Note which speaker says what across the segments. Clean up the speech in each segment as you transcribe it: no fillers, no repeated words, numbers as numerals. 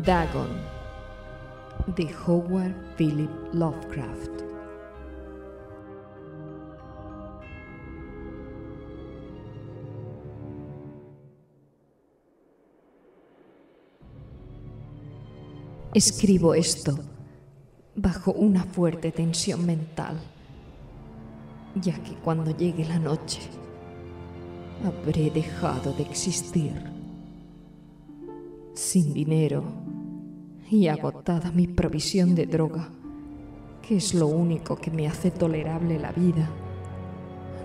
Speaker 1: Dagon, de Howard Philip Lovecraft. Escribo esto bajo una fuerte tensión mental, ya que cuando llegue la noche habré dejado de existir, sin dinero y agotada mi provisión de droga, que es lo único que me hace tolerable la vida.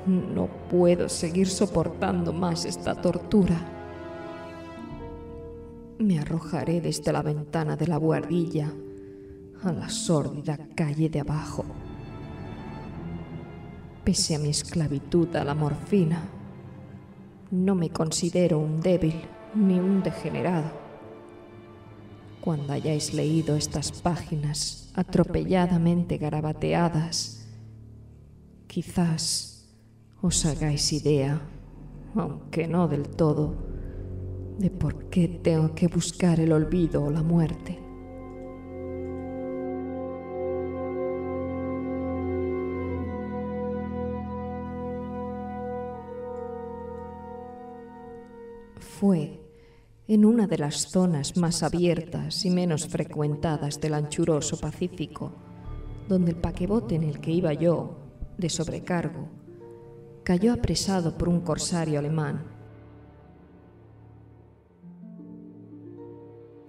Speaker 1: No puedo seguir soportando más esta tortura. Me arrojaré desde la ventana de la buhardilla a la sórdida calle de abajo. Pese a mi esclavitud a la morfina, no me considero un débil ni un degenerado. Cuando hayáis leído estas páginas atropelladamente garabateadas, quizás os hagáis idea, aunque no del todo, de por qué tengo que buscar el olvido o la muerte. Fue en una de las zonas más abiertas y menos frecuentadas del anchuroso Pacífico, donde el paquebote en el que iba yo, de sobrecargo, cayó apresado por un corsario alemán.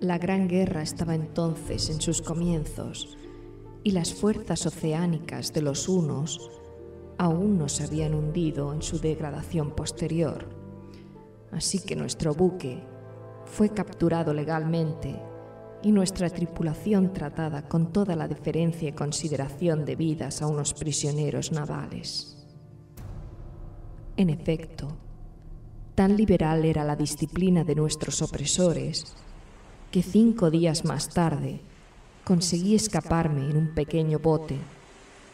Speaker 1: La Gran Guerra estaba entonces en sus comienzos y las fuerzas oceánicas de los hunos aún no se habían hundido en su degradación posterior. Así que nuestro buque fue capturado legalmente y nuestra tripulación tratada con toda la deferencia y consideración debidas a unos prisioneros navales. En efecto, tan liberal era la disciplina de nuestros opresores que 5 días más tarde conseguí escaparme en un pequeño bote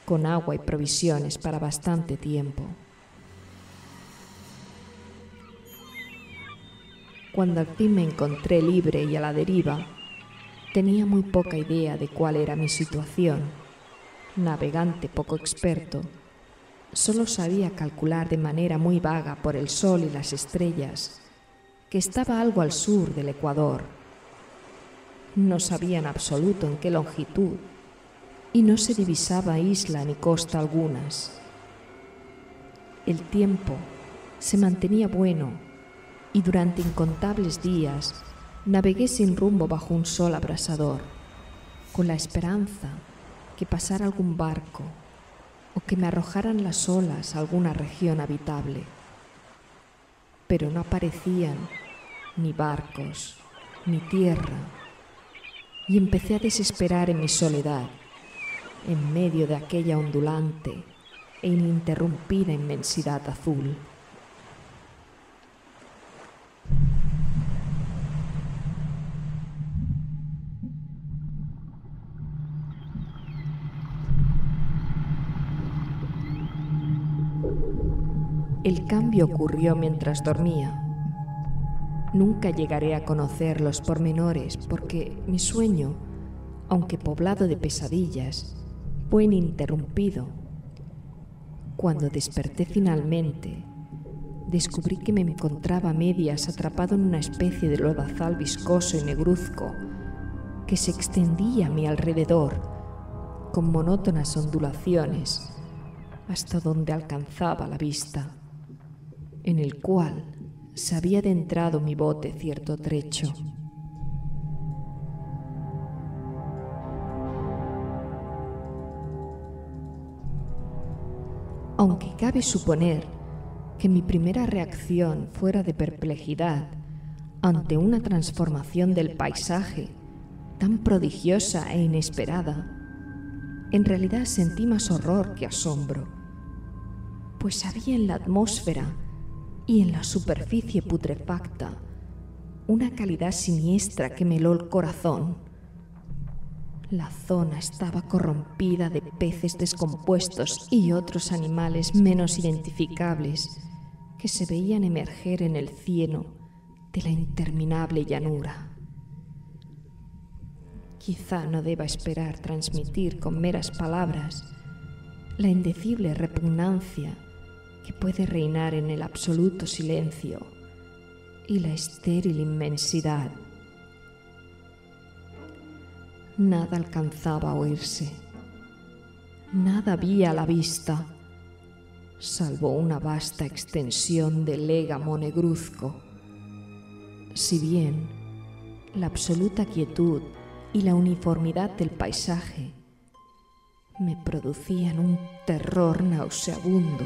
Speaker 1: con agua y provisiones para bastante tiempo. Cuando al fin me encontré libre y a la deriva, tenía muy poca idea de cuál era mi situación. Navegante poco experto, solo sabía calcular de manera muy vaga por el sol y las estrellas que estaba algo al sur del Ecuador. No sabía en absoluto en qué longitud y no se divisaba isla ni costa algunas. El tiempo se mantenía bueno y durante incontables días navegué sin rumbo bajo un sol abrasador, con la esperanza que pasara algún barco o que me arrojaran las olas a alguna región habitable. Pero no aparecían ni barcos ni tierra, y empecé a desesperar en mi soledad, en medio de aquella ondulante e ininterrumpida inmensidad azul. El cambio ocurrió mientras dormía. Nunca llegaré a conocer los pormenores porque mi sueño, aunque poblado de pesadillas, fue ininterrumpido. Cuando desperté finalmente, descubrí que me encontraba a medias atrapado en una especie de lodazal viscoso y negruzco que se extendía a mi alrededor con monótonas ondulaciones hasta donde alcanzaba la vista, en el cual se había adentrado mi bote cierto trecho. Aunque cabe suponer que mi primera reacción fuera de perplejidad ante una transformación del paisaje tan prodigiosa e inesperada, en realidad sentí más horror que asombro, pues había en la atmósfera y en la superficie putrefacta una calidad siniestra que me heló el corazón. La zona estaba corrompida de peces descompuestos y otros animales menos identificables que se veían emerger en el cieno de la interminable llanura. Quizá no deba esperar transmitir con meras palabras la indecible repugnancia que puede reinar en el absoluto silencio y la estéril inmensidad. Nada alcanzaba a oírse, nada había a la vista, salvo una vasta extensión de légamo negruzco. Si bien la absoluta quietud y la uniformidad del paisaje me producían un terror nauseabundo.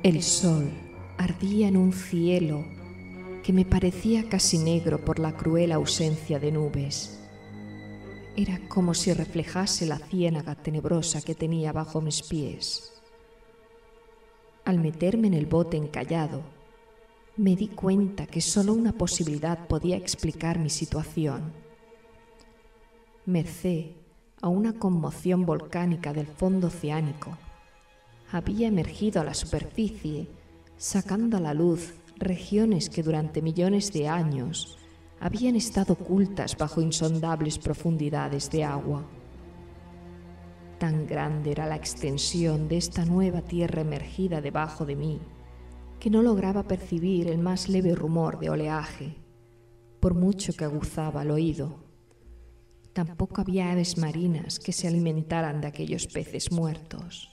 Speaker 1: El sol ardía en un cielo que me parecía casi negro por la cruel ausencia de nubes. Era como si reflejase la ciénaga tenebrosa que tenía bajo mis pies. Al meterme en el bote encallado, me di cuenta que solo una posibilidad podía explicar mi situación. Merced a una conmoción volcánica del fondo oceánico, había emergido a la superficie, sacando a la luz regiones que durante millones de años habían estado ocultas bajo insondables profundidades de agua. Tan grande era la extensión de esta nueva tierra emergida debajo de mí, que no lograba percibir el más leve rumor de oleaje, por mucho que aguzaba el oído. Tampoco había aves marinas que se alimentaran de aquellos peces muertos.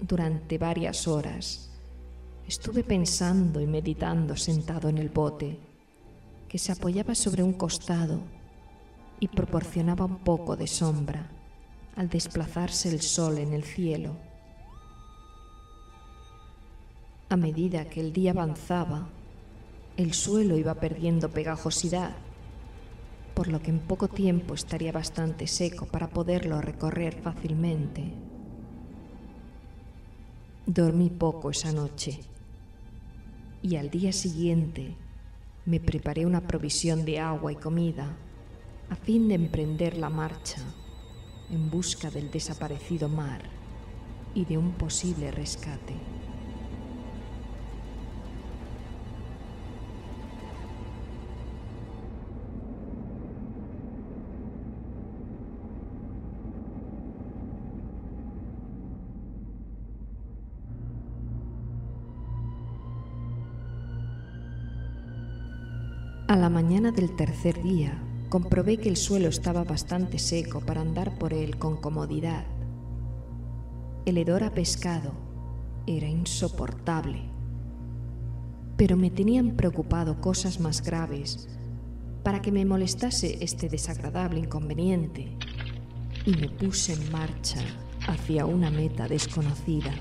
Speaker 1: Durante varias horas estuve pensando y meditando sentado en el bote, que se apoyaba sobre un costado y proporcionaba un poco de sombra al desplazarse el sol en el cielo. A medida que el día avanzaba, el suelo iba perdiendo pegajosidad, por lo que en poco tiempo estaría bastante seco para poderlo recorrer fácilmente. Dormí poco esa noche y al día siguiente me preparé una provisión de agua y comida a fin de emprender la marcha en busca del desaparecido mar y de un posible rescate. A la mañana del tercer día, comprobé que el suelo estaba bastante seco para andar por él con comodidad. El hedor a pescado era insoportable, pero me tenían preocupado cosas más graves para que me molestase este desagradable inconveniente, y me puse en marcha hacia una meta desconocida.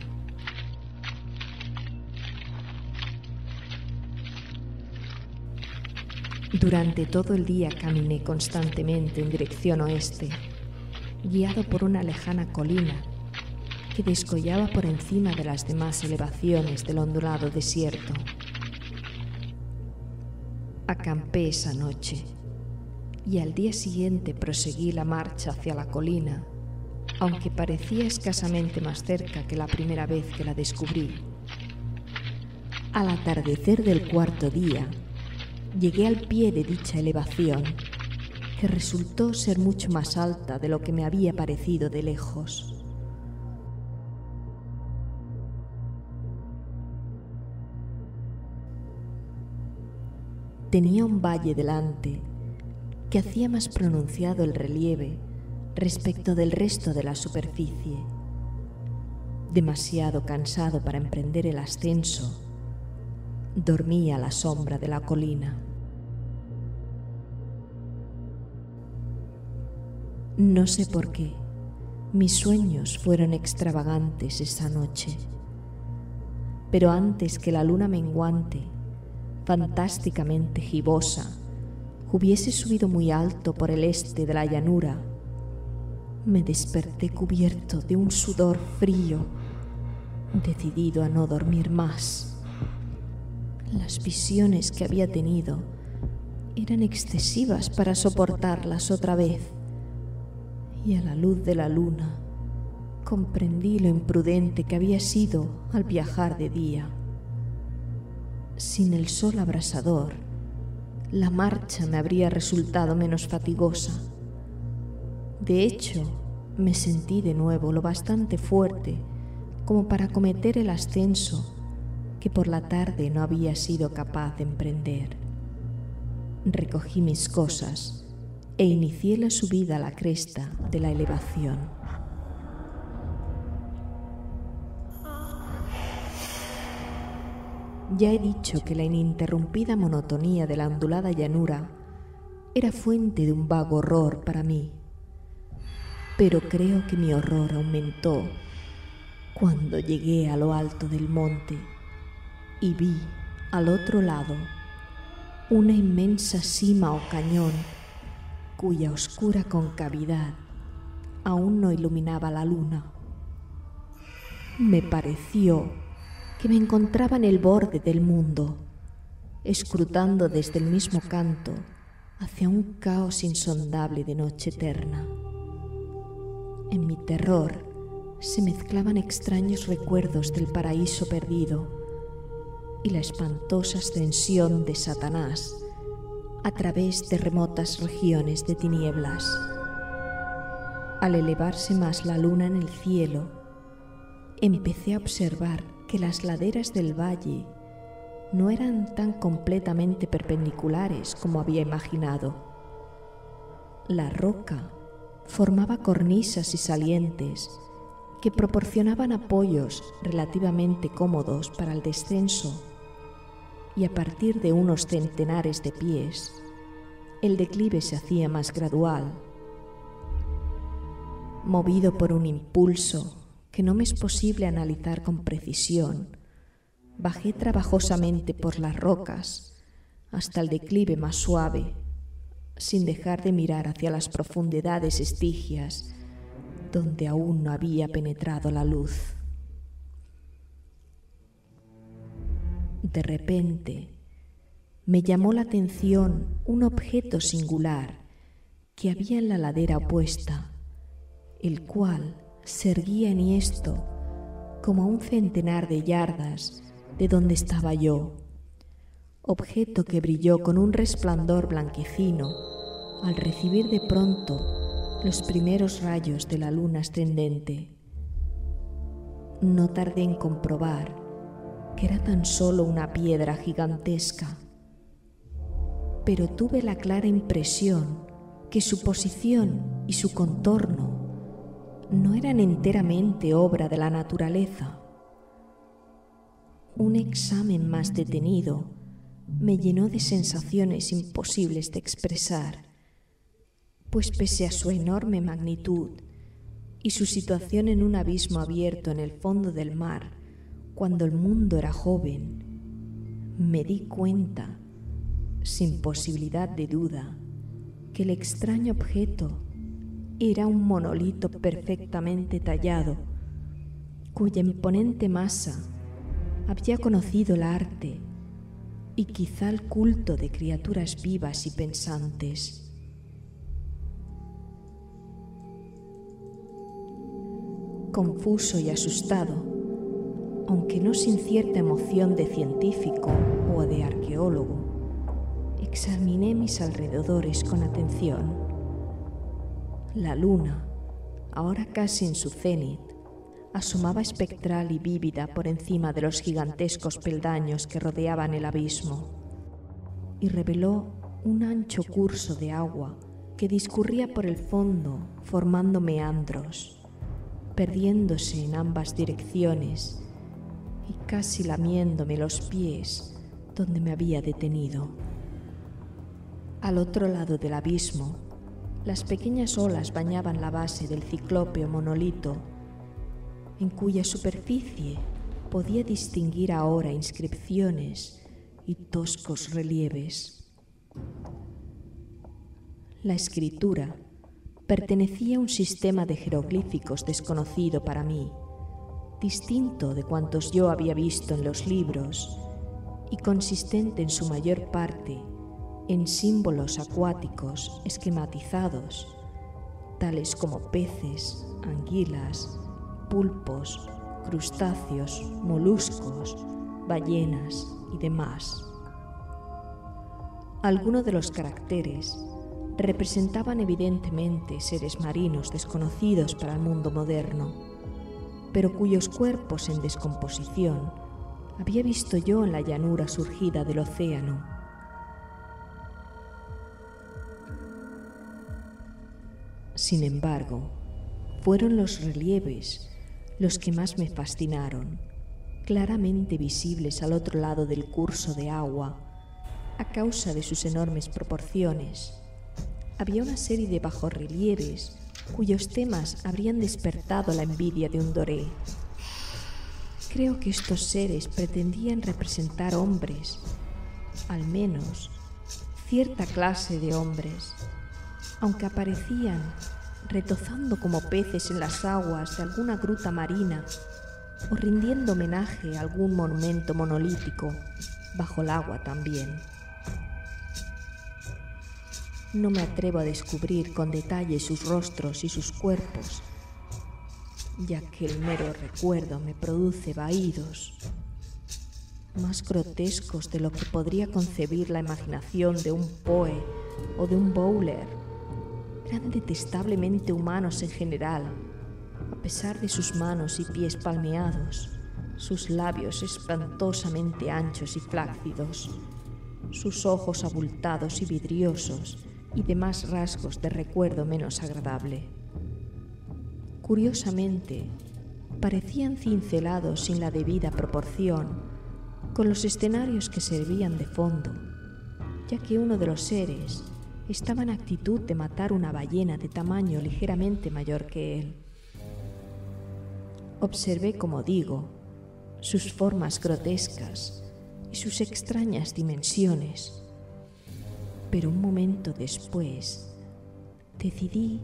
Speaker 1: Durante todo el día caminé constantemente en dirección oeste, guiado por una lejana colina que descollaba por encima de las demás elevaciones del ondulado desierto. Acampé esa noche y al día siguiente proseguí la marcha hacia la colina, aunque parecía escasamente más cerca que la primera vez que la descubrí. Al atardecer del cuarto día, llegué al pie de dicha elevación, que resultó ser mucho más alta de lo que me había parecido de lejos. Tenía un valle delante que hacía más pronunciado el relieve respecto del resto de la superficie. Demasiado cansado para emprender el ascenso, dormí a la sombra de la colina. No sé por qué, mis sueños fueron extravagantes esa noche, pero antes que la luna menguante, fantásticamente gibosa, hubiese subido muy alto por el este de la llanura, me desperté cubierto de un sudor frío, decidido a no dormir más. Las visiones que había tenido eran excesivas para soportarlas otra vez, y a la luz de la luna comprendí lo imprudente que había sido al viajar de día. Sin el sol abrasador, la marcha me habría resultado menos fatigosa. De hecho, me sentí de nuevo lo bastante fuerte como para acometer el ascenso que por la tarde no había sido capaz de emprender. Recogí mis cosas e inicié la subida a la cresta de la elevación. Ya he dicho que la ininterrumpida monotonía de la ondulada llanura era fuente de un vago horror para mí, pero creo que mi horror aumentó cuando llegué a lo alto del monte y vi al otro lado una inmensa cima o cañón cuya oscura concavidad aún no iluminaba la luna. Me pareció que me encontraba en el borde del mundo, escrutando desde el mismo canto hacia un caos insondable de noche eterna. En mi terror se mezclaban extraños recuerdos del paraíso perdido y la espantosa ascensión de Satanás a través de remotas regiones de tinieblas. Al elevarse más la luna en el cielo, empecé a observar que las laderas del valle no eran tan completamente perpendiculares como había imaginado. La roca formaba cornisas y salientes que proporcionaban apoyos relativamente cómodos para el descenso, y a partir de unos centenares de pies, el declive se hacía más gradual. Movido por un impulso que no me es posible analizar con precisión, bajé trabajosamente por las rocas hasta el declive más suave, sin dejar de mirar hacia las profundidades estigias donde aún no había penetrado la luz. De repente, me llamó la atención un objeto singular que había en la ladera opuesta, el cual se erguía enhiesto como a un centenar de yardas de donde estaba yo, objeto que brilló con un resplandor blanquecino al recibir de pronto los primeros rayos de la luna ascendente. No tardé en comprobar que era tan solo una piedra gigantesca, pero tuve la clara impresión que su posición y su contorno no eran enteramente obra de la naturaleza. Un examen más detenido me llenó de sensaciones imposibles de expresar, pues pese a su enorme magnitud y su situación en un abismo abierto en el fondo del mar cuando el mundo era joven, me di cuenta, sin posibilidad de duda, que el extraño objeto era un monolito perfectamente tallado, cuya imponente masa había conocido el arte y quizá el culto de criaturas vivas y pensantes. Confuso y asustado, aunque no sin cierta emoción de científico o de arqueólogo, examiné mis alrededores con atención. La luna, ahora casi en su cenit, asomaba espectral y vívida por encima de los gigantescos peldaños que rodeaban el abismo, y reveló un ancho curso de agua que discurría por el fondo formando meandros, perdiéndose en ambas direcciones y casi lamiéndome los pies donde me había detenido. Al otro lado del abismo, las pequeñas olas bañaban la base del ciclópeo monolito, en cuya superficie podía distinguir ahora inscripciones y toscos relieves. La escritura pertenecía a un sistema de jeroglíficos desconocido para mí, distinto de cuantos yo había visto en los libros y consistente en su mayor parte en símbolos acuáticos esquematizados, tales como peces, anguilas, pulpos, crustáceos, moluscos, ballenas y demás. Algunos de los caracteres representaban evidentemente seres marinos desconocidos para el mundo moderno, pero cuyos cuerpos en descomposición había visto yo en la llanura surgida del océano. Sin embargo, fueron los relieves los que más me fascinaron, claramente visibles al otro lado del curso de agua, a causa de sus enormes proporciones. Había una serie de bajorrelieves cuyos temas habrían despertado la envidia de un doré. Creo que estos seres pretendían representar hombres, al menos cierta clase de hombres, aunque aparecían retozando como peces en las aguas de alguna gruta marina o rindiendo homenaje a algún monumento monolítico bajo el agua también. No me atrevo a descubrir con detalle sus rostros y sus cuerpos, ya que el mero recuerdo me produce vaídos, más grotescos de lo que podría concebir la imaginación de un Poe o de un Bowler. Eran detestablemente humanos en general, a pesar de sus manos y pies palmeados, sus labios espantosamente anchos y flácidos, sus ojos abultados y vidriosos y demás rasgos de recuerdo menos agradable. Curiosamente, parecían cincelados sin la debida proporción con los escenarios que servían de fondo, ya que uno de los seres estaba en actitud de matar una ballena de tamaño ligeramente mayor que él. Observé, como digo, sus formas grotescas y sus extrañas dimensiones, pero un momento después decidí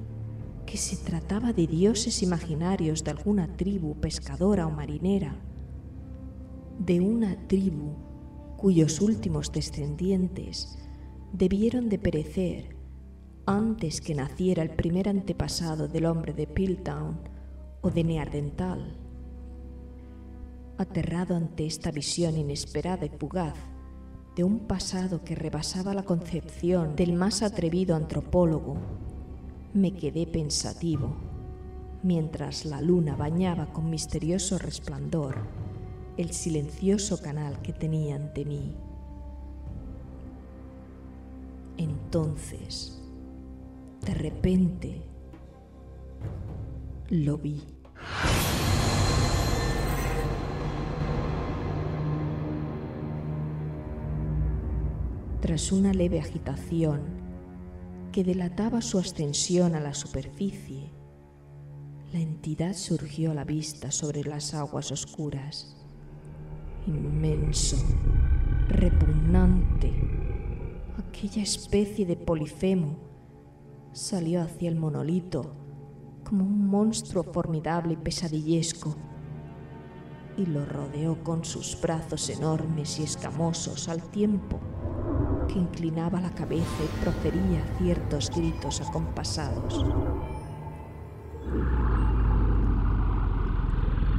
Speaker 1: que se trataba de dioses imaginarios de alguna tribu pescadora o marinera, de una tribu cuyos últimos descendientes debieron de perecer antes que naciera el primer antepasado del hombre de Piltdown o de Neandertal. Aterrado ante esta visión inesperada y fugaz de un pasado que rebasaba la concepción del más atrevido antropólogo, me quedé pensativo, mientras la luna bañaba con misterioso resplandor el silencioso canal que tenía ante mí. Entonces, de repente, lo vi. Tras una leve agitación que delataba su ascensión a la superficie, la entidad surgió a la vista sobre las aguas oscuras. Inmenso, repugnante, aquella especie de Polifemo salió hacia el monolito como un monstruo formidable y pesadillesco y lo rodeó con sus brazos enormes y escamosos al tiempo que inclinaba la cabeza y profería ciertos gritos acompasados.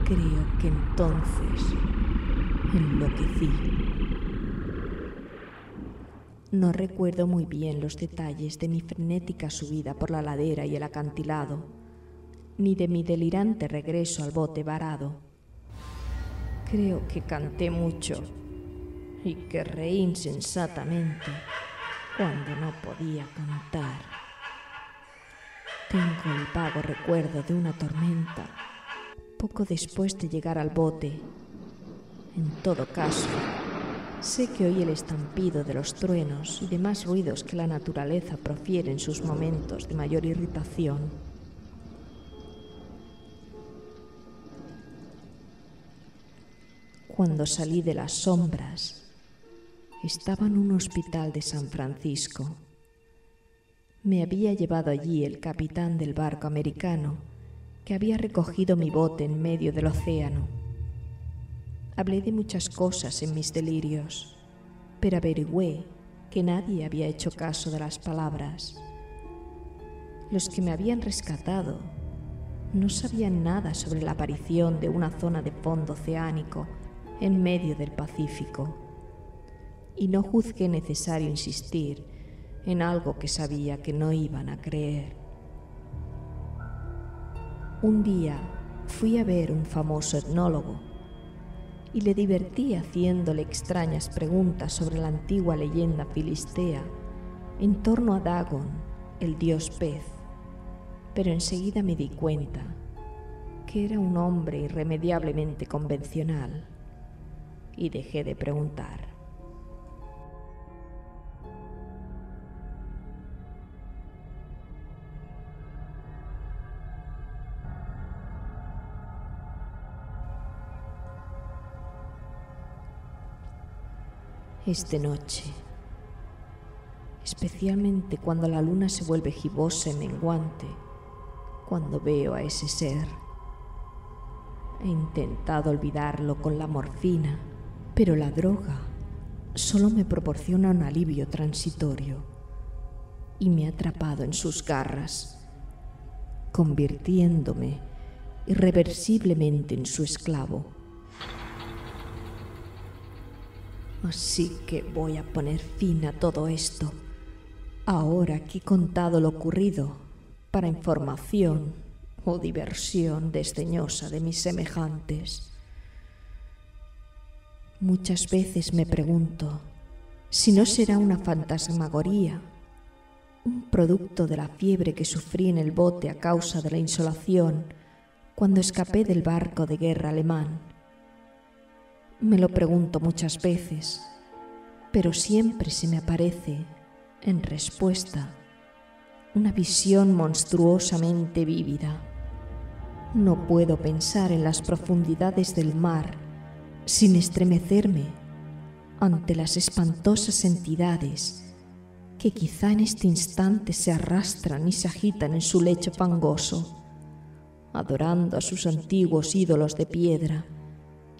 Speaker 1: Creo que entonces enloquecí. No recuerdo muy bien los detalles de mi frenética subida por la ladera y el acantilado, ni de mi delirante regreso al bote varado. Creo que canté mucho y que reí insensatamente cuando no podía cantar. Tengo el vago recuerdo de una tormenta poco después de llegar al bote. En todo caso, sé que oí el estampido de los truenos y demás ruidos que la naturaleza profiere en sus momentos de mayor irritación. Cuando salí de las sombras, estaba en un hospital de San Francisco. Me había llevado allí el capitán del barco americano que había recogido mi bote en medio del océano. Hablé de muchas cosas en mis delirios, pero averigüé que nadie había hecho caso de las palabras. Los que me habían rescatado no sabían nada sobre la aparición de una zona de fondo oceánico en medio del Pacífico, y no juzgué necesario insistir en algo que sabía que no iban a creer. Un día fui a ver un famoso etnólogo y le divertí haciéndole extrañas preguntas sobre la antigua leyenda filistea en torno a Dagon, el dios pez, pero enseguida me di cuenta que era un hombre irremediablemente convencional y dejé de preguntar. Es de noche, especialmente cuando la luna se vuelve gibosa y menguante, cuando veo a ese ser. He intentado olvidarlo con la morfina, pero la droga solo me proporciona un alivio transitorio y me ha atrapado en sus garras, convirtiéndome irreversiblemente en su esclavo. Así que voy a poner fin a todo esto, ahora que he contado lo ocurrido, para información o diversión desdeñosa de mis semejantes. Muchas veces me pregunto si no será una fantasmagoría, un producto de la fiebre que sufrí en el bote a causa de la insolación cuando escapé del barco de guerra alemán. Me lo pregunto muchas veces, pero siempre se me aparece, en respuesta, una visión monstruosamente vívida. No puedo pensar en las profundidades del mar sin estremecerme ante las espantosas entidades que quizá en este instante se arrastran y se agitan en su lecho fangoso, adorando a sus antiguos ídolos de piedra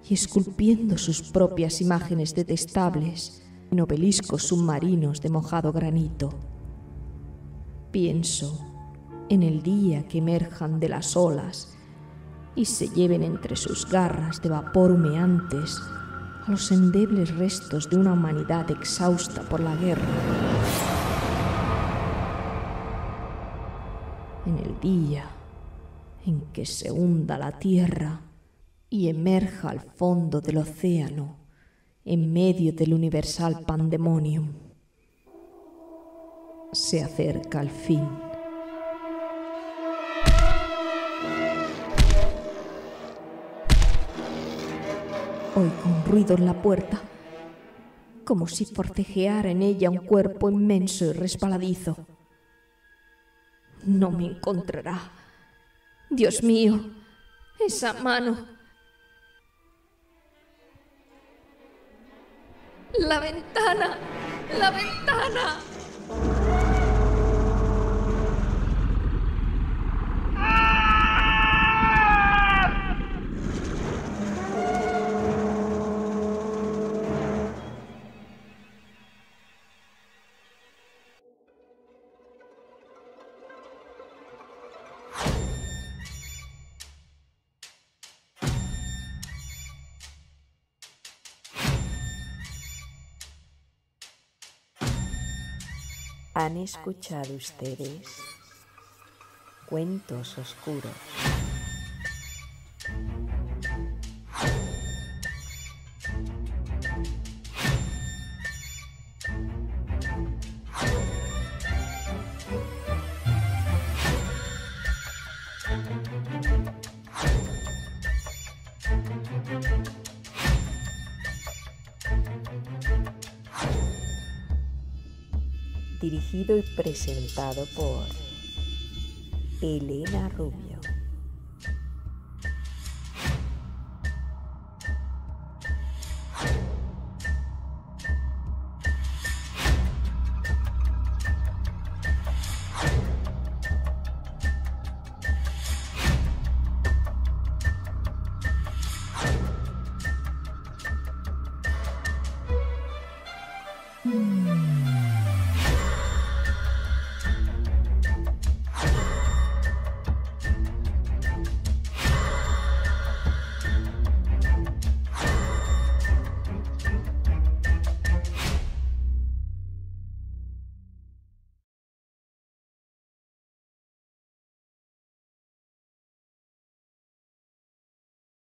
Speaker 1: y esculpiendo sus propias imágenes detestables en obeliscos submarinos de mojado granito. Pienso en el día que emerjan de las olas y se lleven entre sus garras de vapor humeantes a los endebles restos de una humanidad exhausta por la guerra. En el día en que se hunda la tierra y emerja al fondo del océano en medio del universal pandemonium. Se acerca el fin. Oigo un ruido en la puerta, como si forcejeara en ella un cuerpo inmenso y resbaladizo. No me encontrará. Dios mío, esa mano. ¡La ventana! ¡La ventana!
Speaker 2: ¿Han escuchado ustedes cuentos oscuros? Dirigido y presentado por Elena Rubio.